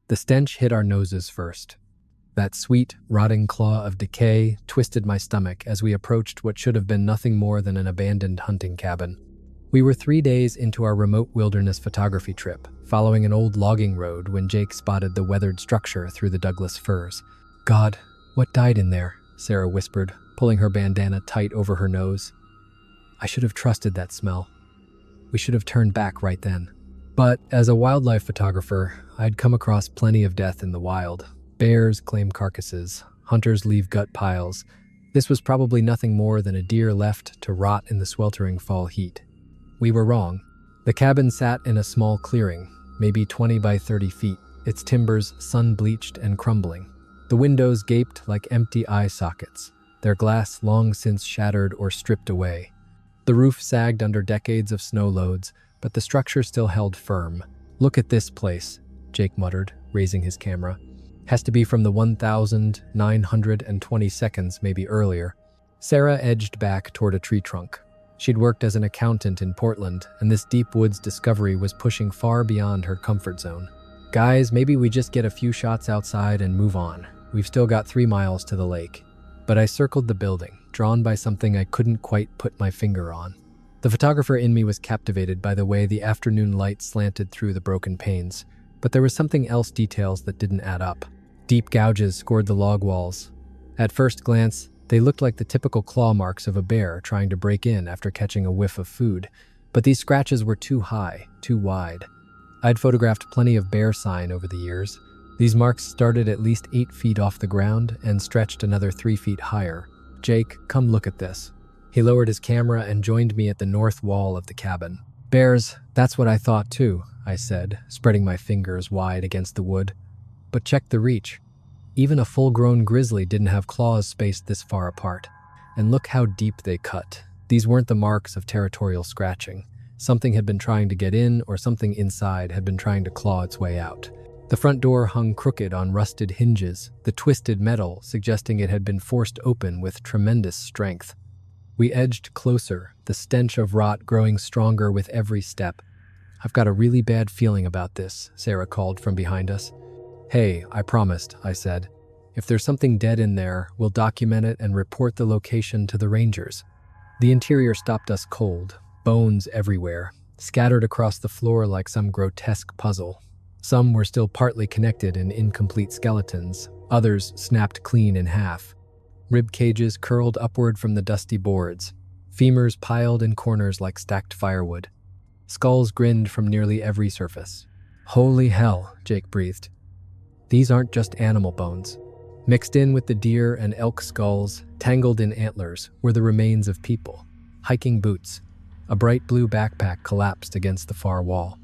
The stench hit our noses first. That sweet, rotting claw of decay twisted my stomach as we approached what should have been nothing more than an abandoned hunting cabin. We were 3 days into our remote wilderness photography trip, following an old logging road when Jake spotted the weathered structure through the Douglas firs. "God, what died in there?" Sarah whispered, pulling her bandana tight over her nose. "I should have trusted that smell. We should have turned back right then." But as a wildlife photographer, I'd come across plenty of death in the wild. Bears claim carcasses, hunters leave gut piles. This was probably nothing more than a deer left to rot in the sweltering fall heat. We were wrong. The cabin sat in a small clearing, maybe 20 by 30 feet, its timbers sun-bleached and crumbling. The windows gaped like empty eye sockets, their glass long since shattered or stripped away. The roof sagged under decades of snow loads, but the structure still held firm. "Look at this place," Jake muttered, raising his camera. "Has to be from the 1920 seconds, maybe earlier." Sarah edged back toward a tree trunk. She'd worked as an accountant in Portland, and this deep woods discovery was pushing far beyond her comfort zone. "Guys, maybe we just get a few shots outside and move on. We've still got 3 miles to the lake." But I circled the building, drawn by something I couldn't quite put my finger on. The photographer in me was captivated by the way the afternoon light slanted through the broken panes, but there was something else, details that didn't add up. Deep gouges scored the log walls. At first glance, they looked like the typical claw marks of a bear trying to break in after catching a whiff of food, but these scratches were too high, too wide. I'd photographed plenty of bear sign over the years. These marks started at least 8 feet off the ground and stretched another 3 feet higher. "Jake, come look at this." He lowered his camera and joined me at the north wall of the cabin. "Bears, that's what I thought too," I said, spreading my fingers wide against the wood. "But check the reach. Even a full-grown grizzly didn't have claws spaced this far apart. And look how deep they cut. These weren't the marks of territorial scratching. Something had been trying to get in, or something inside had been trying to claw its way out." The front door hung crooked on rusted hinges, the twisted metal suggesting it had been forced open with tremendous strength. We edged closer, the stench of rot growing stronger with every step. "I've got a really bad feeling about this," Sarah called from behind us. "Hey, I promised," I said. "If there's something dead in there, we'll document it and report the location to the rangers." The interior stopped us cold, bones everywhere, scattered across the floor like some grotesque puzzle. Some were still partly connected in incomplete skeletons, others snapped clean in half. Rib cages curled upward from the dusty boards, femurs piled in corners like stacked firewood. Skulls grinned from nearly every surface. "Holy hell," Jake breathed. "These aren't just animal bones. Mixed in with the deer and elk skulls, tangled in antlers, were the remains of people. Hiking boots. A bright blue backpack collapsed against the far wall.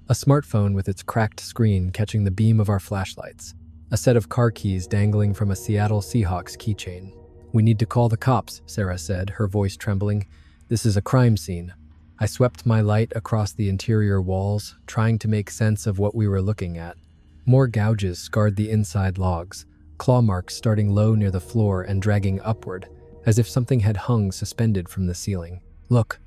A smartphone with its cracked screen catching the beam of our flashlights. A set of car keys dangling from a Seattle Seahawks keychain. "We need to call the cops," Sarah said, her voice trembling. "This is a crime scene." I swept my light across the interior walls, trying to make sense of what we were looking at. More gouges scarred the inside logs, claw marks starting low near the floor and dragging upward, as if something had hung suspended from the ceiling. "Look,"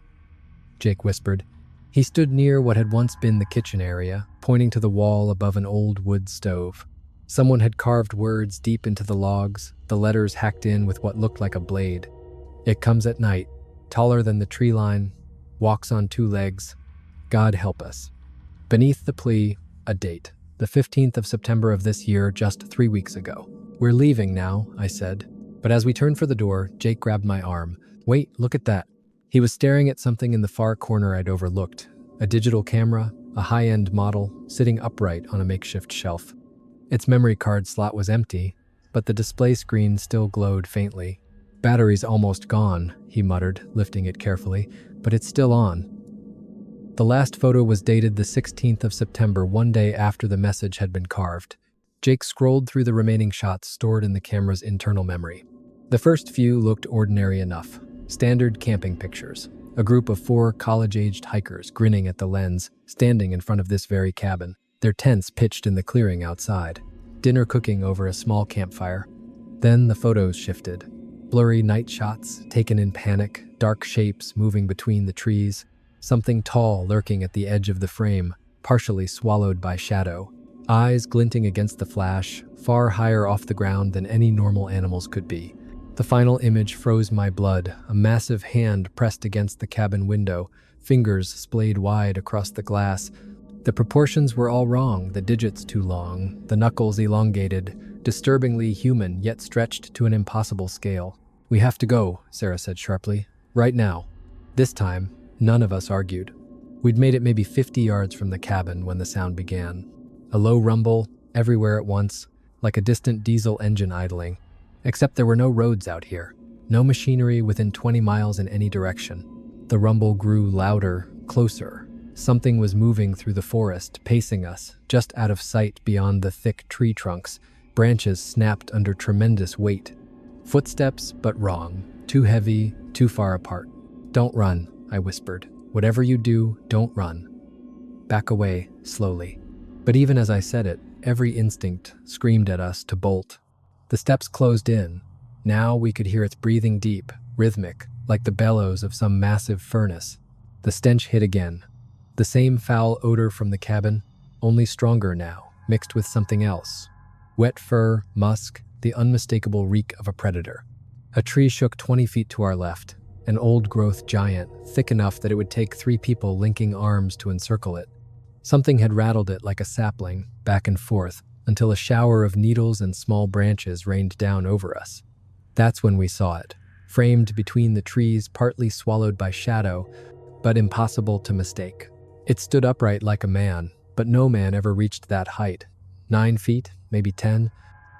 Jake whispered. He stood near what had once been the kitchen area, pointing to the wall above an old wood stove. Someone had carved words deep into the logs, the letters hacked in with what looked like a blade. "It comes at night, taller than the tree line, walks on 2 legs. God help us." Beneath the plea, a date. The 15th of September of this year, just 3 weeks ago. "We're leaving now," I said. But as we turned for the door, Jake grabbed my arm. "Wait, look at that." He was staring at something in the far corner I'd overlooked. A digital camera, a high-end model, sitting upright on a makeshift shelf. Its memory card slot was empty, but the display screen still glowed faintly. "Battery's almost gone," he muttered, lifting it carefully, "but it's still on." The last photo was dated the 16th of September, 1 day after the message had been carved. Jake scrolled through the remaining shots stored in the camera's internal memory. The first few looked ordinary enough. Standard camping pictures. A group of 4 college-aged hikers grinning at the lens, standing in front of this very cabin, their tents pitched in the clearing outside. Dinner cooking over a small campfire. Then the photos shifted. Blurry night shots, taken in panic, dark shapes moving between the trees. Something tall lurking at the edge of the frame, partially swallowed by shadow. eyes glinting against the flash, far higher off the ground than any normal animals could be. The final image froze my blood, a massive hand pressed against the cabin window, fingers splayed wide across the glass. The proportions were all wrong, the digits too long, the knuckles elongated, disturbingly human yet stretched to an impossible scale. "We have to go," Sarah said sharply. "Right now." This time, none of us argued. We'd made it maybe 50 yards from the cabin when the sound began. A low rumble, everywhere at once, like a distant diesel engine idling. Except there were no roads out here, no machinery within 20 miles in any direction. The rumble grew louder, closer. Something was moving through the forest, pacing us, just out of sight beyond the thick tree trunks. Branches snapped under tremendous weight. Footsteps, but wrong. Too heavy, too far apart. "Don't run," I whispered. "Whatever you do, don't run. Back away, slowly." But even as I said it, every instinct screamed at us to bolt. The steps closed in. Now we could hear its breathing deep, rhythmic, like the bellows of some massive furnace. The stench hit again. The same foul odor from the cabin, only stronger now, mixed with something else. Wet fur, musk, the unmistakable reek of a predator. A tree shook 20 feet to our left, an old-growth giant, thick enough that it would take 3 people linking arms to encircle it. Something had rattled it like a sapling, back and forth, until a shower of needles and small branches rained down over us. That's when we saw it, framed between the trees, partly swallowed by shadow, but impossible to mistake. It stood upright like a man, but no man ever reached that height. 9 feet, maybe 10.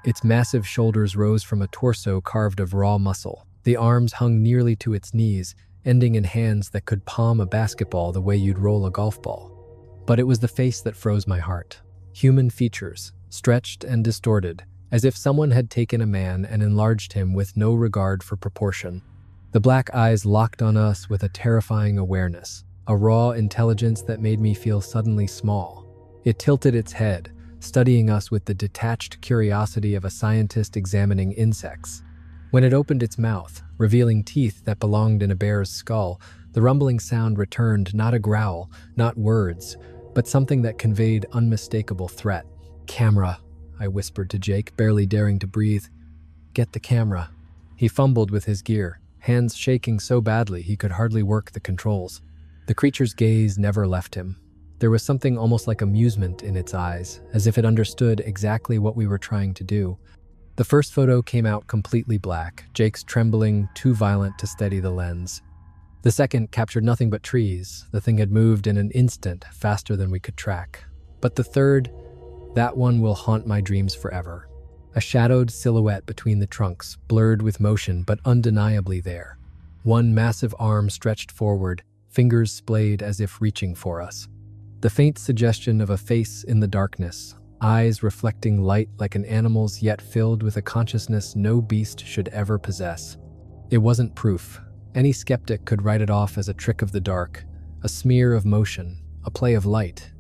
Its massive shoulders rose from a torso carved of raw muscle. The arms hung nearly to its knees, ending in hands that could palm a basketball the way you'd roll a golf ball. But it was the face that froze my heart. Human features, stretched and distorted, as if someone had taken a man and enlarged him with no regard for proportion. The black eyes locked on us with a terrifying awareness, a raw intelligence that made me feel suddenly small. It tilted its head, studying us with the detached curiosity of a scientist examining insects. When it opened its mouth, revealing teeth that belonged in a bear's skull, the rumbling sound returned, not a growl, not words, but something that conveyed unmistakable threat. "Camera," I whispered to Jake, barely daring to breathe. "Get the camera." He fumbled with his gear, hands shaking so badly he could hardly work the controls. The creature's gaze never left him. There was something almost like amusement in its eyes, as if it understood exactly what we were trying to do. The first photo came out completely black, Jake's trembling, too violent to steady the lens. The second captured nothing but trees. The thing had moved in an instant, faster than we could track. But the third, that one will haunt my dreams forever. A shadowed silhouette between the trunks, blurred with motion but undeniably there. One massive arm stretched forward, fingers splayed as if reaching for us. The faint suggestion of a face in the darkness, eyes reflecting light like an animal's yet filled with a consciousness no beast should ever possess. It wasn't proof. Any skeptic could write it off as a trick of the dark, a smear of motion, a play of light.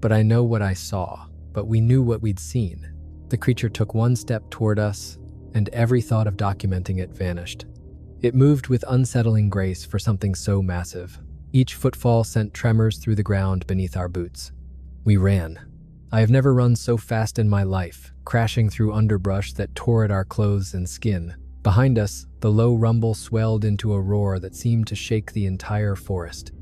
But I know what I saw, but we knew what we'd seen. The creature took one step toward us, and every thought of documenting it vanished. It moved with unsettling grace for something so massive. Each footfall sent tremors through the ground beneath our boots. We ran. I have never run so fast in my life, crashing through underbrush that tore at our clothes and skin. Behind us, the low rumble swelled into a roar that seemed to shake the entire forest.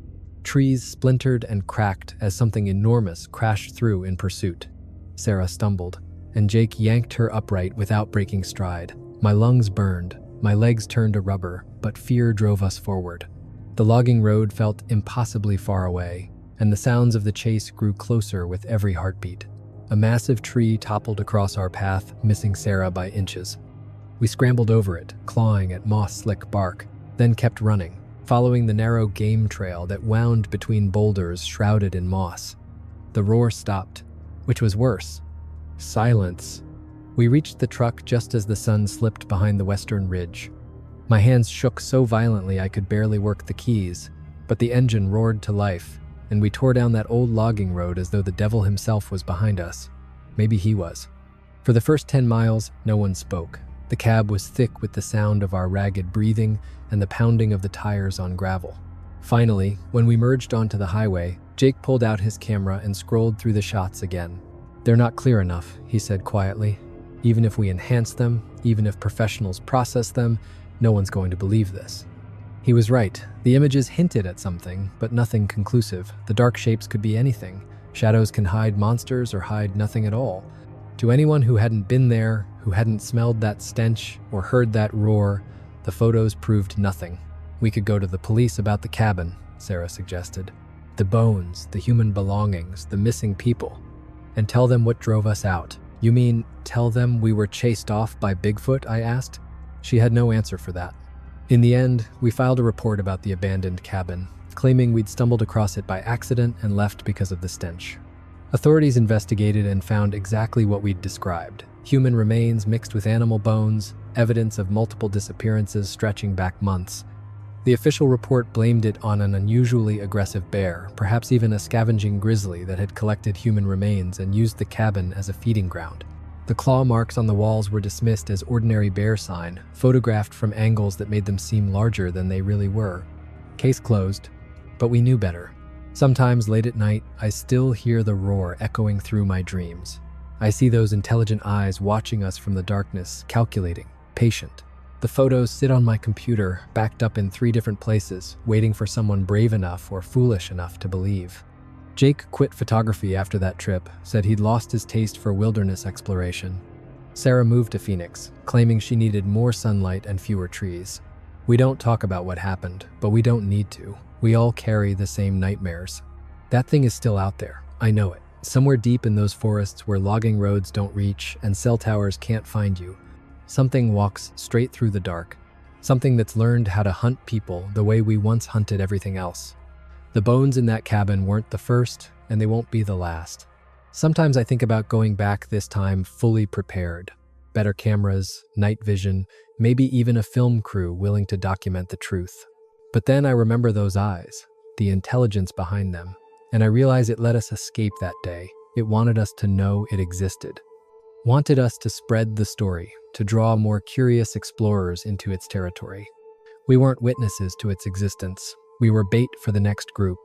Trees splintered and cracked as something enormous crashed through in pursuit. Sarah stumbled, and Jake yanked her upright without breaking stride. My lungs burned, my legs turned to rubber, but fear drove us forward. The logging road felt impossibly far away, and the sounds of the chase grew closer with every heartbeat. A massive tree toppled across our path, missing Sarah by inches. We scrambled over it, clawing at moss-slick bark, then kept running, following the narrow game trail that wound between boulders shrouded in moss. The roar stopped, which was worse. Silence. We reached the truck just as the sun slipped behind the western ridge. My hands shook so violently I could barely work the keys, but the engine roared to life, and we tore down that old logging road as though the devil himself was behind us. Maybe he was. For the first 10 miles, no one spoke. The cab was thick with the sound of our ragged breathing and the pounding of the tires on gravel. Finally, when we merged onto the highway, Jake pulled out his camera and scrolled through the shots again. "They're not clear enough," he said quietly. "Even if we enhance them, even if professionals process them, no one's going to believe this." He was right. The images hinted at something, but nothing conclusive. The dark shapes could be anything. Shadows can hide monsters or hide nothing at all. To anyone who hadn't been there, who hadn't smelled that stench or heard that roar, the photos proved nothing. "We could go to the police about the cabin," Sarah suggested. "The bones, the human belongings, the missing people. And tell them what drove us out." "You mean, tell them we were chased off by Bigfoot?" I asked. She had no answer for that. In the end, we filed a report about the abandoned cabin, claiming we'd stumbled across it by accident and left because of the stench. Authorities investigated and found exactly what we'd described: human remains mixed with animal bones, evidence of multiple disappearances stretching back months. The official report blamed it on an unusually aggressive bear, perhaps even a scavenging grizzly that had collected human remains and used the cabin as a feeding ground. The claw marks on the walls were dismissed as ordinary bear sign, photographed from angles that made them seem larger than they really were. Case closed, but we knew better. Sometimes late at night, I still hear the roar echoing through my dreams. I see those intelligent eyes watching us from the darkness, calculating, patient. The photos sit on my computer, backed up in 3 different places, waiting for someone brave enough or foolish enough to believe. Jake quit photography after that trip, said he'd lost his taste for wilderness exploration. Sarah moved to Phoenix, claiming she needed more sunlight and fewer trees. We don't talk about what happened, but we don't need to. We all carry the same nightmares. That thing is still out there. I know it. Somewhere deep in those forests where logging roads don't reach and cell towers can't find you. Something walks straight through the dark. Something that's learned how to hunt people the way we once hunted everything else. The bones in that cabin weren't the first, and they won't be the last. Sometimes I think about going back this time fully prepared. Better cameras, night vision, maybe even a film crew willing to document the truth. But then I remember those eyes, the intelligence behind them, and I realize it let us escape that day. It wanted us to know it existed. Wanted us to spread the story, to draw more curious explorers into its territory. We weren't witnesses to its existence. We were bait for the next group.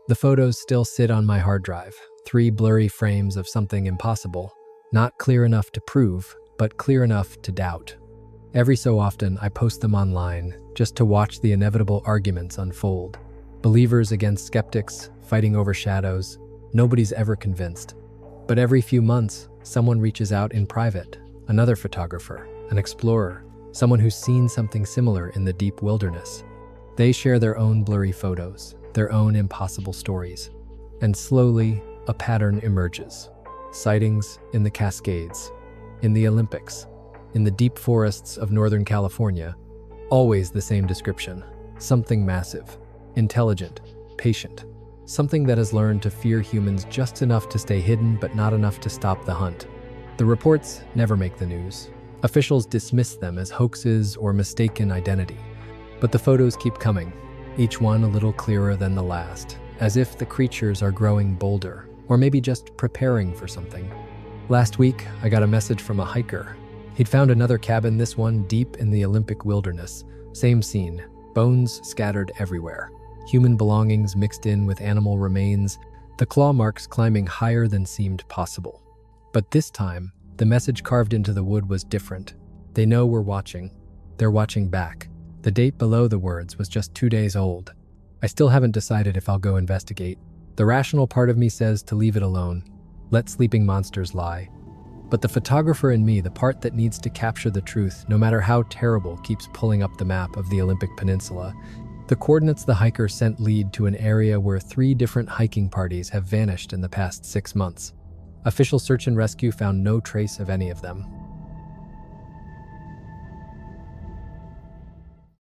The photos still sit on my hard drive, 3 blurry frames of something impossible, not clear enough to prove, but clear enough to doubt. Every so often, I post them online, just to watch the inevitable arguments unfold. Believers against skeptics, fighting over shadows. Nobody's ever convinced. But every few months, someone reaches out in private, another photographer, an explorer, someone who's seen something similar in the deep wilderness. They share their own blurry photos, their own impossible stories. And slowly, a pattern emerges. Sightings in the Cascades, in the Olympics, in the deep forests of Northern California. Always the same description. Something massive, intelligent, patient. Something that has learned to fear humans just enough to stay hidden but not enough to stop the hunt. The reports never make the news. Officials dismiss them as hoaxes or mistaken identity. But the photos keep coming, each one a little clearer than the last, as if the creatures are growing bolder, or maybe just preparing for something. Last week, I got a message from a hiker. He'd found another cabin, this one deep in the Olympic wilderness. Same scene, bones scattered everywhere, human belongings mixed in with animal remains, the claw marks climbing higher than seemed possible. But this time, the message carved into the wood was different. They know we're watching. They're watching back. The date below the words was just 2 days old. I still haven't decided if I'll go investigate. The rational part of me says to leave it alone. Let sleeping monsters lie. But the photographer in me, the part that needs to capture the truth, no matter how terrible, keeps pulling up the map of the Olympic Peninsula. The coordinates the hiker sent lead to an area where 3 different hiking parties have vanished in the past 6 months. Official search and rescue found no trace of any of them.